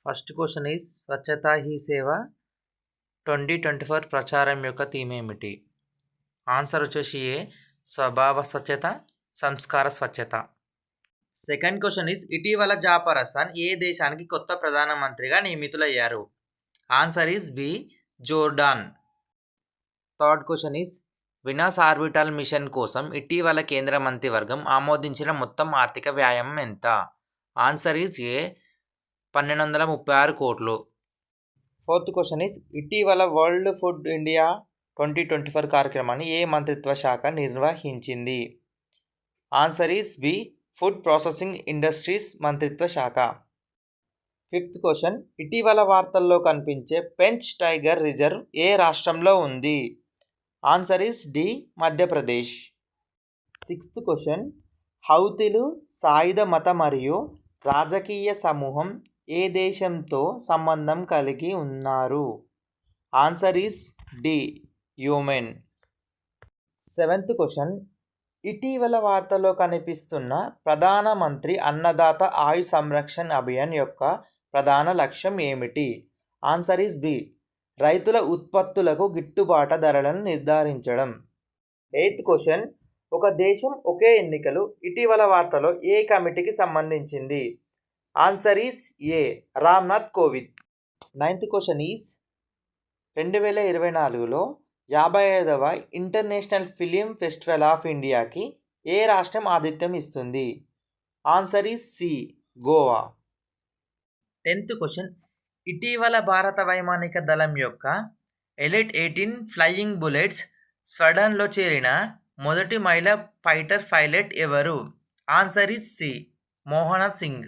First question is Swachhata he సేవ 2024 ప్రచారం యొక్క థీమ్ ఏమిటి? ఆన్సర్ వచ్చేసి ఏ స్వభావ స్వచ్ఛత, సంస్కార స్వచ్ఛత. సెకండ్ క్వశ్చన్ ఈజ్ ఇటీవల జాఫర్ హసన్ ఏ దేశానికి కొత్త ప్రధానమంత్రిగా నియమితులయ్యారు? Answer is B Jordan. Third question is Venus orbital mission కోసం ఇటీవల కేంద్ర మంత్రివర్గం ఆమోదించిన మొత్తం ఆర్థిక వ్యాయామం ఎంత? ఆన్సర్ ఈజ్ ఏ 1236 కోట్లు. ఫోర్త్ క్వశ్చన్ ఈజ్ ఇటీవల వరల్డ్ ఫుడ్ ఇండియా 2024 కార్యక్రమాన్ని ఏ మంత్రిత్వ శాఖ నిర్వహించింది? Answer is B food processing industries మంత్రిత్వ శాఖ. ఫిఫ్త్ క్వశ్చన్ ఇటీవల వార్తల్లో కనిపించే పెంచ్ టైగర్ రిజర్వ్ ఏ రాష్ట్రంలో ఉంది? Answer is D Madhya Pradesh. Sixth question హౌతీలు సాయుధ మత మరియు రాజకీయ సమూహం ఏ దేశంతో సంబంధం కలిగి ఉన్నారు? Answer is the Yemen. Seventh question ఇటీవల వార్తలో కనిపిస్తున్న ప్రధానమంత్రి అన్నదాత ఆయు సంరక్షణ్ అభియాన్ యొక్క ప్రధాన లక్ష్యం ఏమిటి? ఆన్సర్ ఈజ్ బి రైతుల ఉత్పత్తులకు గిట్టుబాటు ధరలను నిర్ధారించడం. ఎయిత్ క్వశ్చన్ ఒక దేశం ఒకే ఎన్నికలు ఇటీవల వార్తలో ఏ కమిటీకి సంబంధించింది? Answer is A Ramnath Kovind. Ninth question is 2024లో 55వ ఇంటర్నేషనల్ ఫిలిం ఫెస్టివల్ ఆఫ్ ఇండియాకి ఏ రాష్ట్రం ఆతిథ్యం ఇస్తుంది? Answer is C Goa. 10th question ఇటీవల భారత వైమానిక దళం యొక్క ఎలిట్ 18 ఫ్లయింగ్ బుల్లెట్స్ స్క్వాడ్రన్లో చేరిన మొదటి మహిళా ఫైటర్ పైలట్ ఎవరు? Answer is C Mohana Singh.